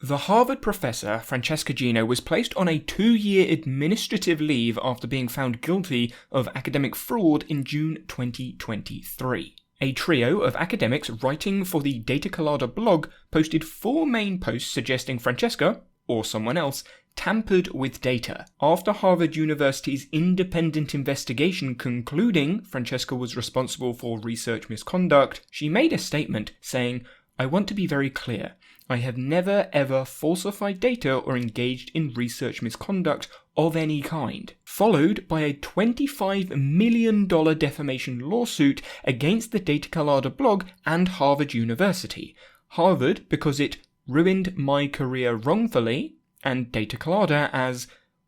The Harvard professor Francesca Gino was placed on a 2-year administrative leave after being found guilty of academic fraud in June 2023. A trio of academics writing for the Data Colada blog posted 4 main posts suggesting Francesca, or someone else, tampered with data. After Harvard University's independent investigation concluding Francesca was responsible for research misconduct, she made a statement saying, "I want to be very clear. I have never ever falsified data or engaged in research misconduct of any kind," followed by a $25 million defamation lawsuit against the Data Colada blog and Harvard University. Harvard because it ruined my career wrongfully, and Data Colada as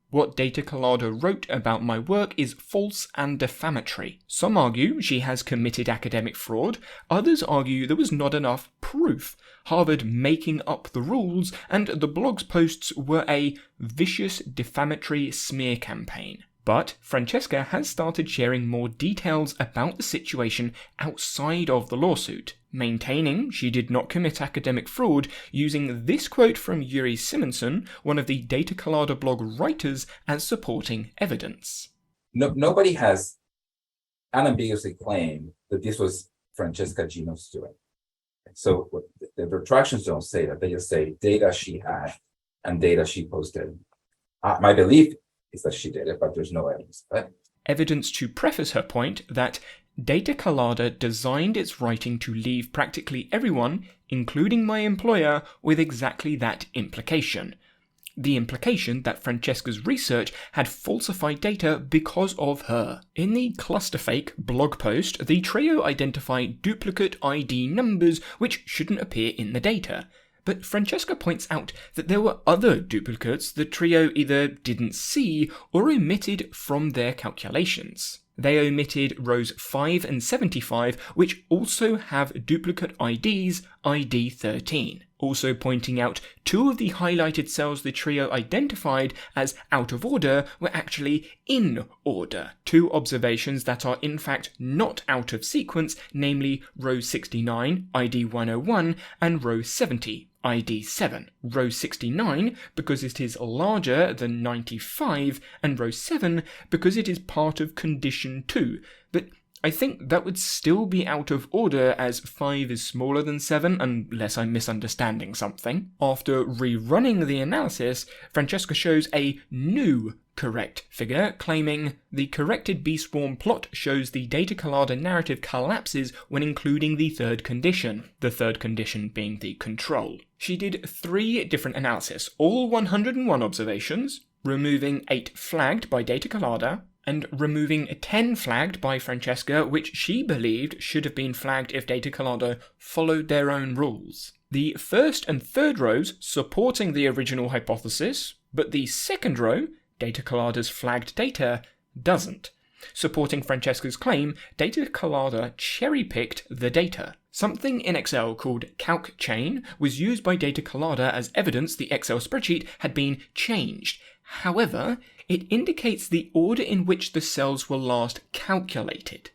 what Data Colada wrote about my work is false and defamatory. Some argue she has committed academic fraud, others argue there was not enough proof, Harvard making up the rules, and the blog's posts were a vicious defamatory smear campaign. But Francesca has started sharing more details about the situation outside of the lawsuit, maintaining she did not commit academic fraud, using this quote from Yuri Simonson, one of the Data Colada blog writers, as supporting evidence. Nobody has unambiguously claimed that this was Francesca Gino's doing. So the retractions don't say that. They just say data she had and data she posted. My belief is that she did it, but there's no evidence. Evidence to preface her point that Data Colada designed its writing to leave practically everyone, including my employer, with exactly that implication. The implication that Francesca's research had falsified data because of her. In the clusterfake blog post, the trio identified duplicate ID numbers which shouldn't appear in the data. But Francesca points out that there were other duplicates the trio either didn't see or omitted from their calculations. They omitted rows 5 and 75, which also have duplicate IDs, ID 13. Also pointing out 2 of the highlighted cells the trio identified as out of order were actually in order. 2 observations that are in fact not out of sequence, namely row 69, ID 101, and row 70. ID 7, row 69 because it is larger than 95, and row 7 because it is part of condition 2, but I think that would still be out of order as 5 is smaller than 7 unless I'm misunderstanding something. After rerunning the analysis, Francesca shows a new correct figure, claiming the corrected B-swarm plot shows the Data Colada narrative collapses when including the third condition, the third condition being the control. She did 3 different analyses, all 101 observations, removing 8 flagged by Data Colada, and removing 10 flagged by Francesca, which she believed should have been flagged if Data Colada followed their own rules. The first and third rows supporting the original hypothesis, but the second row, Data Colada's flagged data, doesn't. Supporting Francesca's claim, Data Colada cherry-picked the data. Something in Excel called calc chain was used by Data Colada as evidence the Excel spreadsheet had been changed. However, it indicates the order in which the cells were last calculated.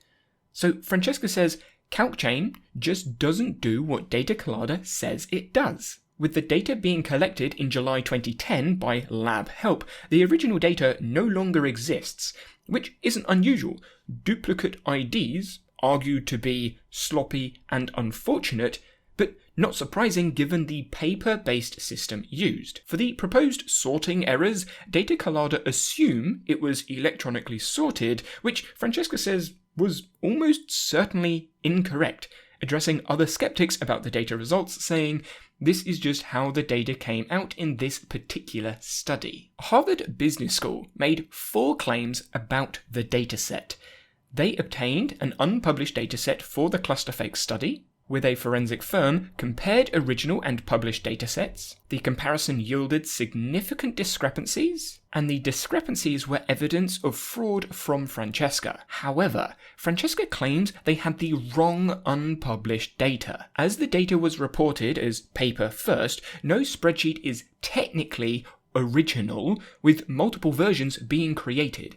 So Francesca says calc chain just doesn't do what Data Colada says it does. With the data being collected in July 2010 by Lab Help, the original data no longer exists, which isn't unusual. Duplicate IDs argued to be sloppy and unfortunate, but not surprising given the paper-based system used. For the proposed sorting errors, Data Colada assume it was electronically sorted, which Francesca says was almost certainly incorrect, addressing other skeptics about the data results, saying, "This is just how the data came out in this particular study." Harvard Business School made 4 claims about the dataset. They obtained an unpublished dataset for the clusterfake study, with a forensic firm compared original and published datasets. The comparison yielded significant discrepancies, and the discrepancies were evidence of fraud from Francesca. However, Francesca claims they had the wrong unpublished data. As the data was reported as paper first, no spreadsheet is technically original, with multiple versions being created.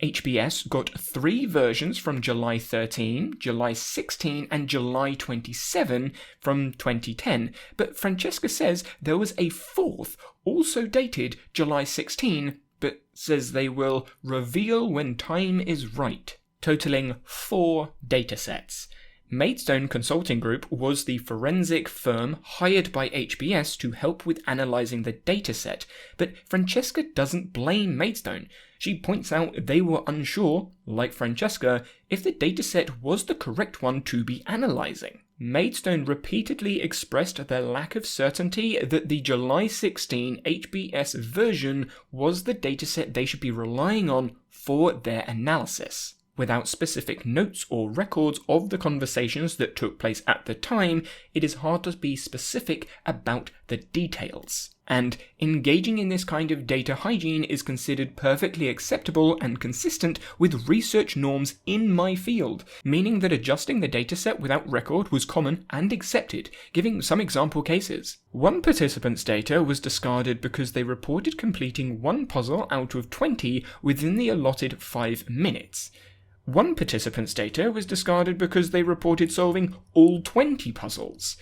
HBS got 3 versions from July 13, July 16, and July 27 from 2010, but Francesca says there was a 4th, also dated July 16, but says they will reveal when time is right, totaling 4 datasets. Maidstone Consulting Group was the forensic firm hired by HBS to help with analysing the dataset, but Francesca doesn't blame Maidstone. She points out they were unsure, like Francesca, if the dataset was the correct one to be analysing. Maidstone repeatedly expressed their lack of certainty that the July 16 HBS version was the dataset they should be relying on for their analysis. Without specific notes or records of the conversations that took place at the time, it is hard to be specific about the details. And engaging in this kind of data hygiene is considered perfectly acceptable and consistent with research norms in my field, meaning that adjusting the dataset without record was common and accepted, giving some example cases. One participant's data was discarded because they reported completing 1 puzzle out of 20 within the allotted 5 minutes. One participant's data was discarded because they reported solving all 20 puzzles.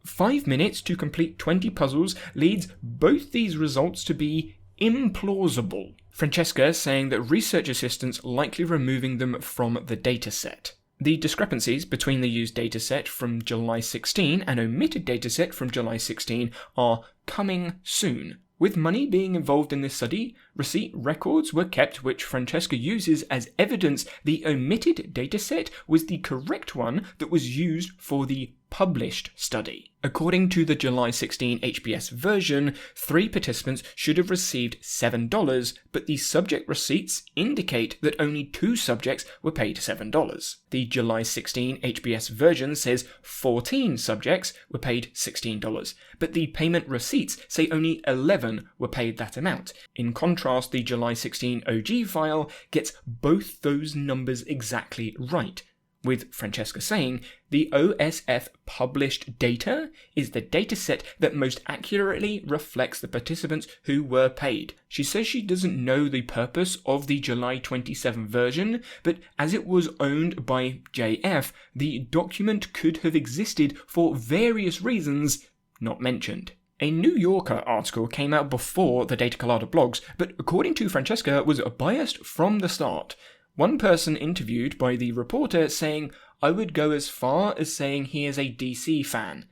5 minutes to complete 20 puzzles leads both these results to be implausible. Francesca saying that research assistants likely removing them from the dataset. The discrepancies between the used dataset from July 16 and omitted dataset from July 16 are coming soon. With money being involved in this study, receipt records were kept which Francesca uses as evidence the omitted dataset was the correct one that was used for the published study. According to the July 16 HBS version, 3 participants should have received $7, but the subject receipts indicate that only 2 subjects were paid $7. The July 16 HBS version says 14 subjects were paid $16, but the payment receipts say only 11 were paid that amount. In contrast, the July 16 OG file gets both those numbers exactly right, with Francesca saying the OSF published data is the dataset that most accurately reflects the participants who were paid. She says she doesn't know the purpose of the July 27 version, but as it was owned by JF, the document could have existed for various reasons not mentioned. A New Yorker article came out before the Data Colada blogs, but according to Francesca was biased from the start. One person interviewed by the reporter saying, "I would go as far as saying he is a DC fan."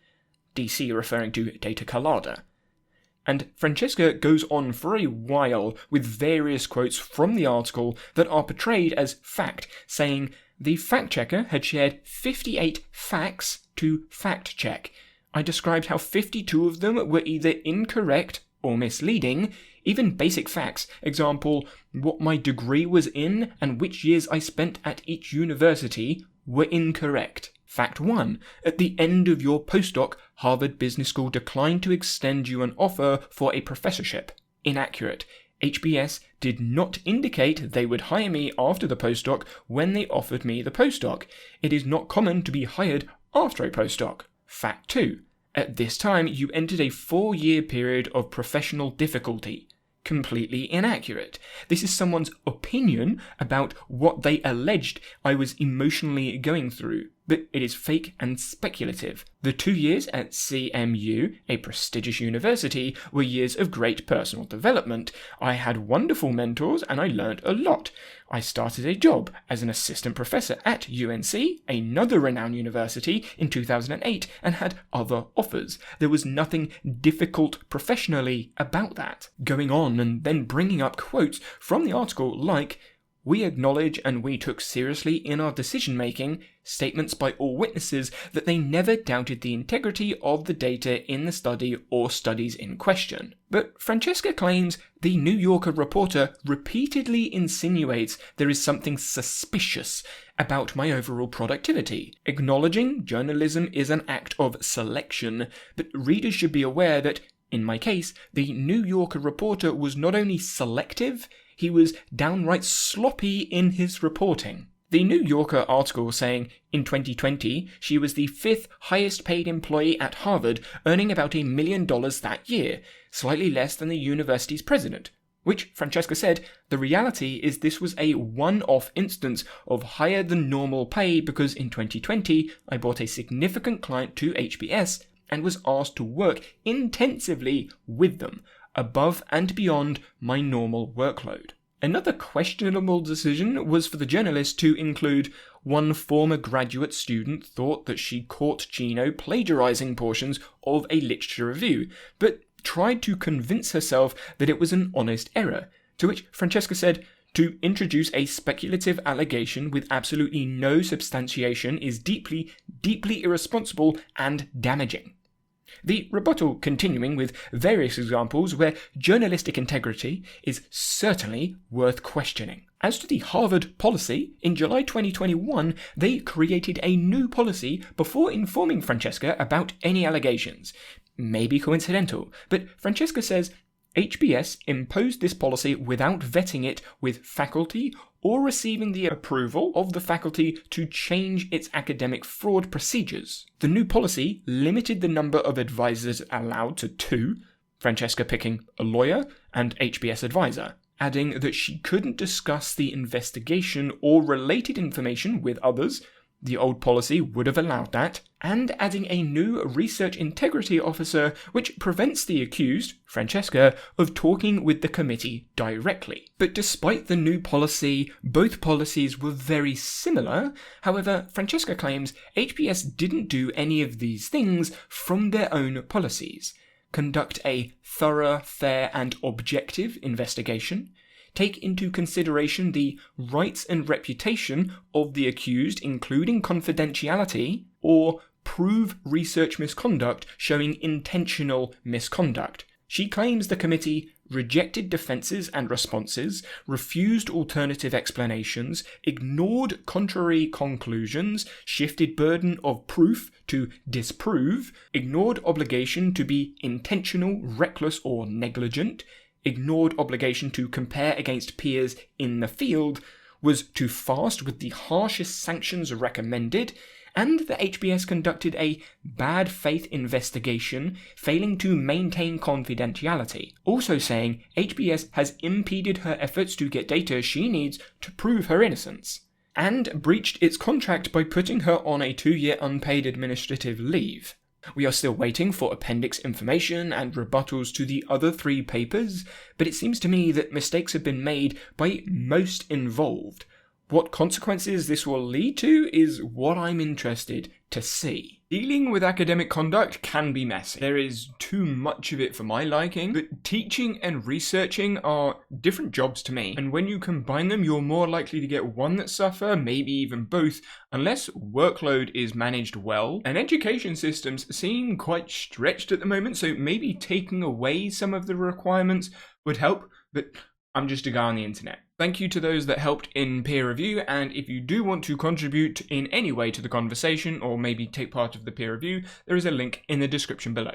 DC referring to Data Colada. And Francesca goes on for a while with various quotes from the article that are portrayed as fact, saying the fact-checker had shared 58 facts to fact-check. I described how 52 of them were either incorrect or misleading. Even basic facts, example, what my degree was in and which years I spent at each university, were incorrect. Fact 1. At the end of your postdoc, Harvard Business School declined to extend you an offer for a professorship. Inaccurate. HBS did not indicate they would hire me after the postdoc when they offered me the postdoc. It is not common to be hired after a postdoc. Fact 2. At this time, you entered a 4-year period of professional difficulty. Completely inaccurate. This is someone's opinion about what they alleged I was emotionally going through, but it is fake and speculative. The 2 years at CMU, a prestigious university, were years of great personal development. I had wonderful mentors and I learned a lot. I started a job as an assistant professor at UNC, another renowned university, in 2008 and had other offers. There was nothing difficult professionally about that. Going on and then bringing up quotes from the article like, "We acknowledge and we took seriously in our decision-making statements by all witnesses that they never doubted the integrity of the data in the study or studies in question." But Francesca claims the New Yorker reporter repeatedly insinuates there is something suspicious about my overall productivity. Acknowledging journalism is an act of selection, but readers should be aware that, in my case, the New Yorker reporter was not only selective, he was downright sloppy in his reporting. The New Yorker article saying, in 2020, she was the 5th highest paid employee at Harvard, earning about $1 million that year, slightly less than the university's president. which Francesca said the reality is this was a one-off instance of higher than normal pay because in 2020 I brought a significant client to HBS and was asked to work intensively with them, above and beyond my normal workload. Another questionable decision was for the journalist to include one former graduate student thought that she caught Gino plagiarizing portions of a literature review, but tried to convince herself that it was an honest error, to which Francesca said, to introduce a speculative allegation with absolutely no substantiation is deeply, deeply irresponsible and damaging. The rebuttal continuing with various examples where journalistic integrity is certainly worth questioning. As to the Harvard policy, in July 2021, they created a new policy before informing Francesca about any allegations. Maybe coincidental, but Francesca says HBS imposed this policy without vetting it with faculty or receiving the approval of the faculty to change its academic fraud procedures. The new policy limited the number of advisors allowed to 2, Francesca picking a lawyer and HBS advisor, adding that she couldn't discuss the investigation or related information with others. The old policy would have allowed that, and adding a new research integrity officer which prevents the accused, Francesca, of talking with the committee directly. But despite the new policy, both policies were very similar. However, Francesca claims HBS didn't do any of these things from their own policies. Conduct a thorough, fair and objective investigation, take into consideration the rights and reputation of the accused, including confidentiality, or prove research misconduct showing intentional misconduct. She claims the committee rejected defences and responses, refused alternative explanations, ignored contrary conclusions, shifted burden of proof to disprove, ignored obligation to be intentional, reckless or negligent, ignored obligation to compare against peers in the field, was too fast with the harshest sanctions recommended, and the HBS conducted a bad faith investigation, failing to maintain confidentiality, also saying HBS has impeded her efforts to get data she needs to prove her innocence, and breached its contract by putting her on a 2-year unpaid administrative leave. We are still waiting for appendix information and rebuttals to the other 3 papers, but it seems to me that mistakes have been made by most involved. What consequences this will lead to is what I'm interested to see. Dealing with academic conduct can be messy. There is too much of it for my liking, but teaching and researching are different jobs to me, and when you combine them, you're more likely to get one that suffer, maybe even both, unless workload is managed well. And education systems seem quite stretched at the moment, so maybe taking away some of the requirements would help, but I'm just a guy on the internet. Thank you to those that helped in peer review, and if you do want to contribute in any way to the conversation or maybe take part of the peer review, there is a link in the description below.